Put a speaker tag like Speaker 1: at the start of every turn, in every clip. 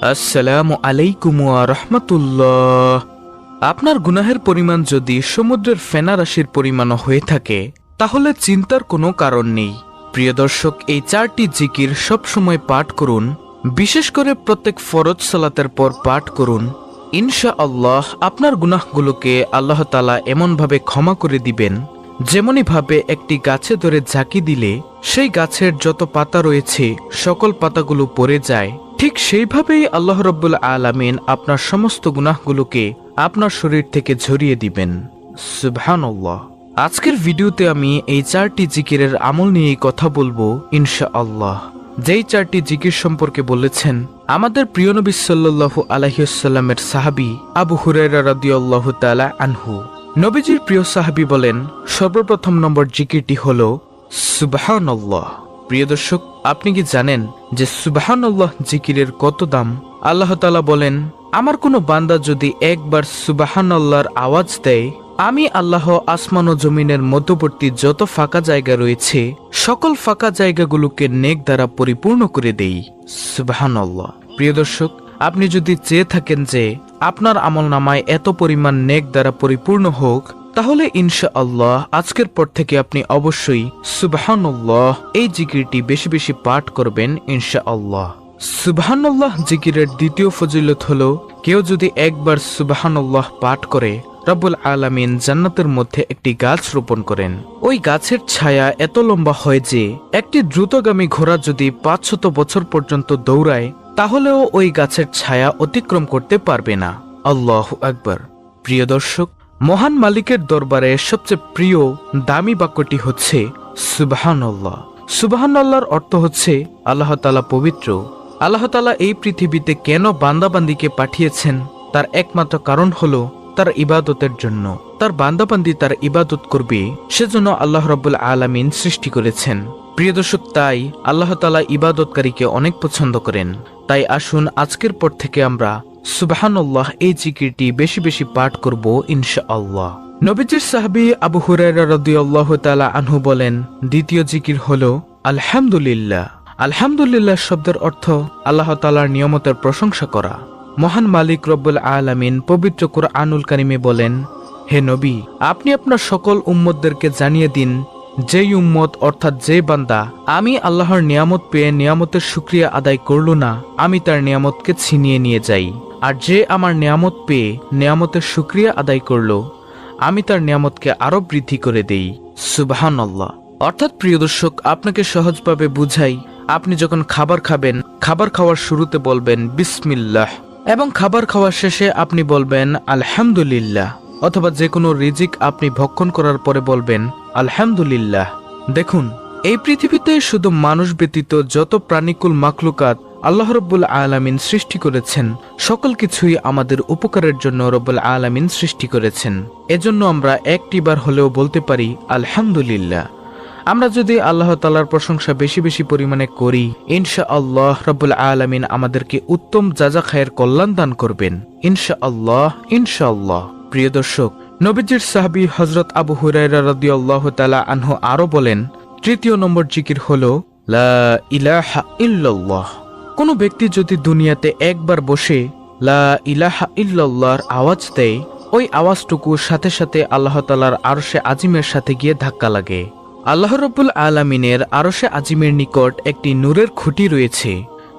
Speaker 1: আসসালামু আলাইকুম ওয়া রাহমাতুল্লাহ। আপনার গুনাহের পরিমাণ যদি সমুদ্রের ফেনা রাশির পরিমাণও হয়ে থাকে তাহলে চিন্তার কোনো কারণ নেই। প্রিয় দর্শক, এই 4টি জিকির সব সময় পাঠ করুন, বিশেষ করে প্রত্যেক ফরজ সালাতের পর পাঠ করুন। ইনশাআল্লাহ আপনার গুনাহগুলোকে আল্লাহ তাআলা এমনভাবে ক্ষমা করে দিবেন যেমনিভাবে একটি গাছে ধরে ঝাঁকি দিলে সেই গাছের যত পাতা রয়েছে সকল পাতাগুলো পড়ে যায়, ঠিক সেইভাবেই আল্লাহ রাব্বুল আলামিন আপনার সমস্ত গুনাহগুলোকে আপনার শরীর থেকে ঝরিয়ে দিবেন। সুবহানাল্লাহ। আজকের ভিডিওতে আমি এই 4টি জিকিরের আমল নিয়েই কথা বলবো ইনশাআল্লাহ। যেই 4টি জিকির সম্পর্কে বলেছেন আমাদের প্রিয় নবী সাল্লাল্লাহু আলাইহি ওয়াসাল্লামের সাহাবী আবু হুরায়রা রাদিয়াল্লাহু তাআলা আনহু। নবীজির প্রিয় সাহাবী বলেন, সর্বপ্রথম নম্বর জিকিরটি হলো সুবহানাল্লাহ। প্রিয় দর্শক, আপনি কি জানেন যে সুবহানাল্লাহ জিকিরের কত দাম? আল্লাহ তাআলা বলেন, আমার কোনো বান্দা যদি একবার সুবহানাল্লাহর আওয়াজ দেয়, আমি আল্লাহ আসমান ও জমিনের মধ্যবর্তী যত ফাঁকা জায়গা রয়েছে সকল ফাঁকা জায়গাগুলোকে নেক দ্বারা পরিপূর্ণ করে দেই। সুবহানাল্লাহ। প্রিয় দর্শক, আপনি যদি চেয়ে থাকেন যে আপনার আমলনামায় এত পরিমাণ নেক দ্বারা পরিপূর্ণ হোক, তাহলে ইনশাআল্লাহ আজকের পর থেকে আপনি অবশ্যই সুবহানাল্লাহ এই জিকিরটি বেশি বেশি পাঠ করবেন ইনশাআল্লাহ। সুবহানাল্লাহ জিকিরের দ্বিতীয় ফজিলত হলো, কেউ যদি একবার সুবহানাল্লাহ পাঠ করে রব্বুল আলামিন জান্নাতের মধ্যে একটি গাছ রোপণ করেন। ওই গাছের ছায়া এত লম্বা হয় যে একটি দ্রুতগামী ঘোড়া যদি 500 বছর পর্যন্ত দৌড়ায় তাহলেও ওই গাছের ছায়া অতিক্রম করতে পারবে না। আল্লাহু আকবার। প্রিয় দর্শক, মহান মালিকের দরবারে সবচেয়ে প্রিয় দামি বাক্যটি হচ্ছে সুবহানাল্লাহ। সুবহানাল্লাহর অর্থ হচ্ছে আল্লাহ তাআলা পবিত্র। আল্লাহ তাআলা এই পৃথিবীতে কেন বান্দাবান্দিকে পাঠিয়েছেন তার একমাত্র কারণ হলো তার ইবাদতের জন্য। তার বান্দাবান্দি তার ইবাদত করবে সেজন্য আল্লাহ রাব্বুল আলামিন সৃষ্টি করেছেন। প্রিয় দর্শক, তাই আল্লাহ তাআলা ইবাদতকারীকে অনেক পছন্দ করেন। তাই আসুন আজকের পর থেকে আমরা সুবহানাল্লাহ এই জিকিরটি বেশি বেশি পাঠ করব ইনশাআল্লাহ। নবীজির সাহাবী আবু হুরায়রা রাদিয়াল্লাহু তাআলা আনহু বলেন, দ্বিতীয় জিকির হলো আলহামদুলিল্লাহ। আলহামদুলিল্লাহ শব্দের অর্থ আল্লাহ তাআলার নিয়ামতের প্রশংসা করা। মহান মালিক রব্বুল আলামিন পবিত্র কুরআনুল কারিমে বলেন, হে নবী, আপনি আপনার সকল উম্মতদেরকে জানিয়ে দিন, যেই উম্মত অর্থাৎ যে বান্দা আমি আল্লাহর নিয়ামত পেয়ে নিয়ামতের শুকরিয়া আদায় করল না, আমি তার নিয়ামতকে ছিনিয়ে নিয়ে যাই। আর যে আমার নিয়ামত পেয়ে নিয়ামতের শুকরিয়া আদায় করল, আমি তার নিয়ামতকে আরো বৃদ্ধি করে দেই। সুবহানাল্লাহ। অর্থাৎ প্রিয় দর্শক, আপনাকে সহজভাবে বুঝাই, আপনি যখন খাবার খাবেন, খাবার খাওয়ার শুরুতে বলবেন বিসমিল্লাহ, এবং খাবার খাওয়ার শেষে আপনি বলবেন আলহামদুলিল্লাহ, অথবা যে কোনো রিজিক আপনি ভক্ষণ করার পরে বলবেন আলহামদুলিল্লাহ। দেখুন, এই পৃথিবীতে শুধু মানুষ ব্যতীত যত প্রাণীকুল মাখলুকাত আল্লাহ রাব্বুল আলামিন সৃষ্টি করেছেন, সকল কিছুই আমাদের উপকারের জন্য রাব্বুল আলামিন সৃষ্টি করেছেন। এজন্য আমরা একটিবার হলেও বলতে পারি আলহামদুলিল্লাহ। আমরা যদি আল্লাহ তাআলার প্রশংসা বেশি বেশি পরিমাণে করি, ইনশাআল্লাহ রাব্বুল আলামিন আমাদেরকে উত্তম যাজা খায়ের কল্যাণ দান করবেন ইনশাআল্লাহ ইনশাআল্লাহ। প্রিয় দর্শক, নবীজির সাহাবী হযরত আবু হুরায়রা রাদিয়াল্লাহু তাআলা আনহু আরো বলেন, তৃতীয় নম্বর জিকির হলো লা ইলাহা ইল্লাল্লাহ। কোনো ব্যক্তি যদি দুনিয়াতে একবার বসে লা ইলাহা ইল্লাল্লাহর আওয়াজ দেয়, ওই আওয়াজটুকু সাথে সাথে আল্লাহ তাআলার আরশে আজিমের সাথে গিয়ে ধাক্কা লাগে। আল্লাহ রাব্বুল আলামিনের আরশে আজিমের নিকট একটি নূরের খুঁটি রয়েছে,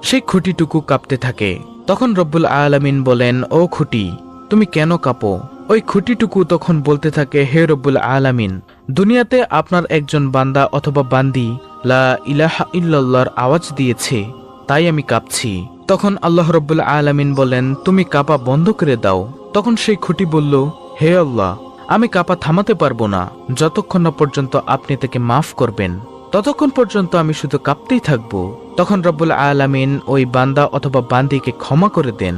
Speaker 1: সেই খুঁটিটুকু কাঁপতে থাকে। তখন রব্বুল আলামিন বলেন, ও খুঁটি, তুমি কেন কাঁপো? ওই খুঁটিটুকু তখন বলতে থাকে, হে রব্বুল আলামিন, দুনিয়াতে আপনার একজন বান্দা অথবা বান্দি লা ইলাহা ইল্লাল্লাহর আওয়াজ দিয়েছে, তাই আমি কাঁপছি। তখন আল্লাহ রাব্বুল আলামিন বলেন, তুমি কাঁপা বন্ধ করে দাও। তখন সেই খুঁটি বলল, হে আল্লাহ, আমি কাঁপা থামাতে পারবো না যতক্ষণ না পর্যন্ত আপনি তাকে মাফ করবেন, ততক্ষণ পর্যন্ত আমি শুধু কাঁপতেই থাকবো। তখন রব্বুল আলামিন ওই বান্দা অথবা বান্দিকে ক্ষমা করে দেন।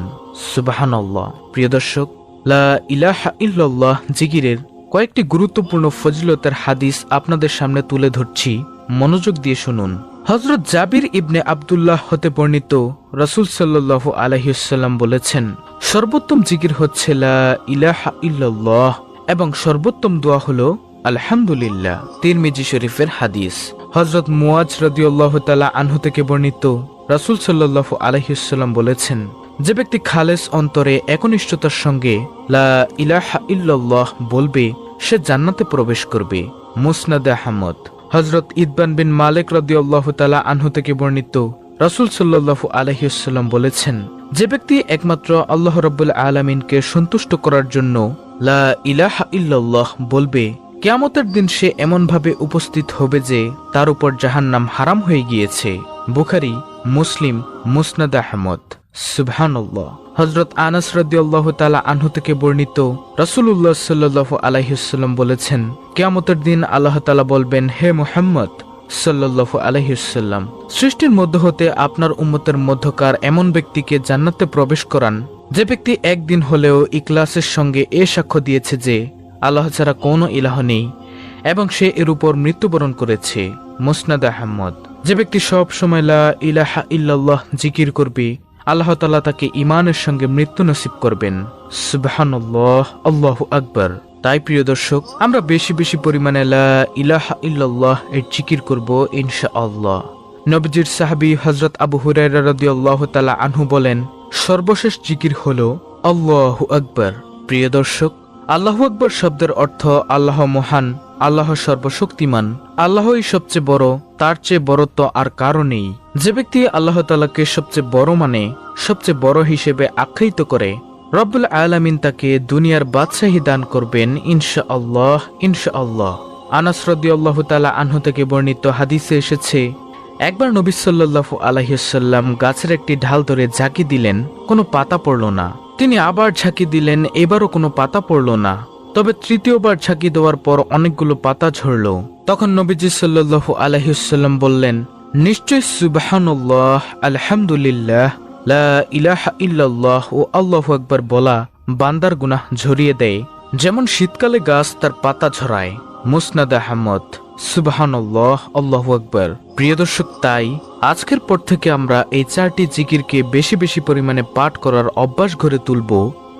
Speaker 1: সুবহানাল্লাহ। প্রিয় দর্শক, লা ইলাহা ইল্লাল্লাহ জিকিরের কয়েকটি গুরুত্বপূর্ণ ফজিলতের হাদিস আপনাদের সামনে তুলে ধরছি, মনোযোগ দিয়ে শুনুন। হযরত জাবির ইবনে আব্দুল্লাহ হতে বর্ণিত, রাসূল সাল্লাল্লাহু আলাইহি ওয়াসাল্লাম বলেছেন, সর্বোত্তম জিকির হচ্ছে লা ইলাহা ইল্লাল্লাহ এবং সর্বোত্তম দোয়া হলো আলহামদুলিল্লাহ। তিরমিজি শরীফের হাদিস। হযরত মুয়াজ রাদিয়াল্লাহু তাআলা আনহু থেকে বর্ণিত, রাসূল সাল্লাল্লাহু আলাইহি ওয়াসাল্লাম বলেছেন, যে ব্যক্তি খালেস অন্তরে একনিষ্ঠতার সঙ্গে লা ইলাহা ইল্লাল্লাহ বলবে সে জান্নাতে প্রবেশ করবে। মুসনাদে আহমদ। হযরত ইতবান বিন মালিক রাদিয়াল্লাহু তাআলা আনহু থেকে বর্ণিত, রাসূল সাল্লাল্লাহু আলাইহি ওয়াসাল্লাম বলেছেন, যে ব্যক্তি একমাত্র আল্লাহ রাব্বুল আলামিনকে সন্তুষ্ট করার জন্য লা ইলাহা ইল্লাল্লাহ বলবে, কিয়ামতের দিন সে এমনভাবে উপস্থিত হবে যে তার উপর জাহান্নাম হারাম হয়ে গিয়েছে। বুখারী, মুসলিম, মুসনাদ আহমদ। সুবহানাল্লাহ। হযরত আনাস রাদিয়াল্লাহু তাআলা আনহু থেকে বর্ণিত, রাসূলুল্লাহ সাল্লাল্লাহু আলাইহি ওয়াসাল্লাম বলেছেন, কিয়ামতের দিন আল্লাহ তাআলা বলবেন, হে মুহাম্মদ সাল্লাল্লাহু আলাইহি ওয়াসাল্লাম, সৃষ্টির মধ্য হতে আপনার উম্মতের মধ্যকার এমন ব্যক্তিকে জান্নাতে প্রবেশ করান যে ব্যক্তি একদিন হলেও ইখলাসের সঙ্গে এ সাক্ষ্য দিয়েছে যে আল্লাহ ছাড়া কোনো ইলাহ নেই এবং সে এর উপর মৃত্যুবরণ করেছে। মুসনাদ আহমদ। যে ব্যক্তি সব সময় লা ইলাহা ইল্লাল্লাহ জিকির করবে, আল্লাহ তাআলা তাকে ঈমানের সঙ্গে মৃত্যু নসিব করবেন। সুবহানাল্লাহ, আল্লাহু আকবার। তাই প্রিয় দর্শক, আমরা বেশি বেশি পরিমাণে লা ইলাহা ইল্লাল্লাহ এর জিকির করব ইনশাআল্লাহ। নবীজির সাহাবী হযরত আবু হুরায়রা রাদিয়াল্লাহু তাআলা আনহু বলেন, সর্বশেষ জিকির হলো আল্লাহু আকবার। প্রিয় দর্শক, আল্লাহু আকবার শব্দের অর্থ আল্লাহ মহান, আল্লাহ সর্বশক্তিমান, আল্লাহই সবচেয়ে বড়, তার চেয়ে বড় তো আর কারো নেই। যে ব্যক্তি আল্লাহ তাআলাকে সবচেয়ে বড় মানে সবচেয়ে বড় হিসেবে আখ্যায়িত করে, রব্বুল আলামিন তাকে দুনিয়ার বাদশাহী দান করবেন ইনশাআল্লাহ, ইনশাআল্লাহ। আনাস রাদিয়াল্লাহু তাআলা আনহু থেকে বর্ণিত হাদিসে এসেছে, একবার নবী সাল্লাল্লাহু আলাইহি ওয়াসাল্লাম গাছের একটি ঢাল ধরে ঝাঁকি দিলেন, কোনো পাতা পড়ল না। তিনি আবার ঝাঁকি দিলেন, এবারও কোনো পাতা পড়ল না। তবে তৃতীয়বার ঝাঁকি দেওয়ার পর অনেকগুলো পাতা ঝরল। তখন নবীজি সাল্লাল্লাহু আলাইহি ওয়াসাল্লাম বললেন, নিশ্চয় সুবহানাল্লাহ, আলহামদুলিল্লাহ, লা ইলাহা ইল্লাল্লাহ ও আল্লাহু আকবার বলা বান্দার গুনাহ ঝরিয়ে দেয়, যেমন শীতকালে গাছ তার পাতা ঝরায়। মুসনাদ আহমদ। সুবহানাল্লাহ, আল্লাহু আকবার। প্রিয় দর্শক, তাই আজকের পর থেকে আমরা এই 4টি জিকিরকে বেশি বেশি পরিমাণে পাঠ করার অভ্যাস গড়ে তুলব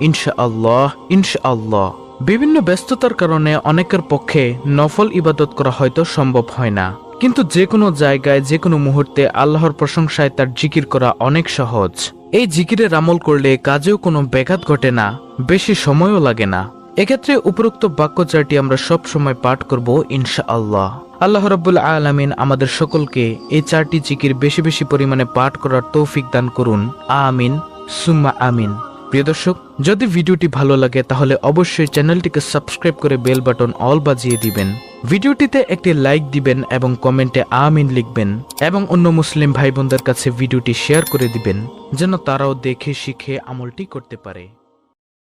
Speaker 1: ইনশাআল্লাহ, ইনশাআল্লাহ। বিভিন্ন ব্যস্ততার কারণে অনেকের পক্ষে নফল ইবাদত করা হয়তো সম্ভব হয় না, কিন্তু যে কোনো জায়গায় যে কোনো মুহূর্তে আল্লাহর প্রশংসায় তার জিকির করা অনেক সহজ। এই জিকিরের আমল করলে কাজেও কোনো ব্যাঘাত ঘটে না, বেশি সময়ও লাগে না। এক্ষেত্রে উপরোক্ত বাক্য 4টি আমরা সব সময় পাঠ করব ইনশাআল্লাহ। আল্লাহ রাব্বুল আলামিন আমাদের সকলকে এই 4টি জিকির বেশি বেশি পরিমাণে পাঠ করার তৌফিক দান করুন। আমিন, সুম্মা আমিন। প্রিয় দর্শক, যদি ভিডিওটি ভালো লাগে তাহলে অবশ্যই চ্যানেলটিকে সাবস্ক্রাইব করে বেল বাটন অল বাজিয়ে দিবেন। ভিডিওটিতে একটি লাইক দিবেন এবং কমেন্টে আমিন লিখবেন এবং অন্য মুসলিম ভাই বোনদের কাছে ভিডিওটি শেয়ার করে দিবেন, যেন তারাও দেখে শিখে আমলটি করতে পারে।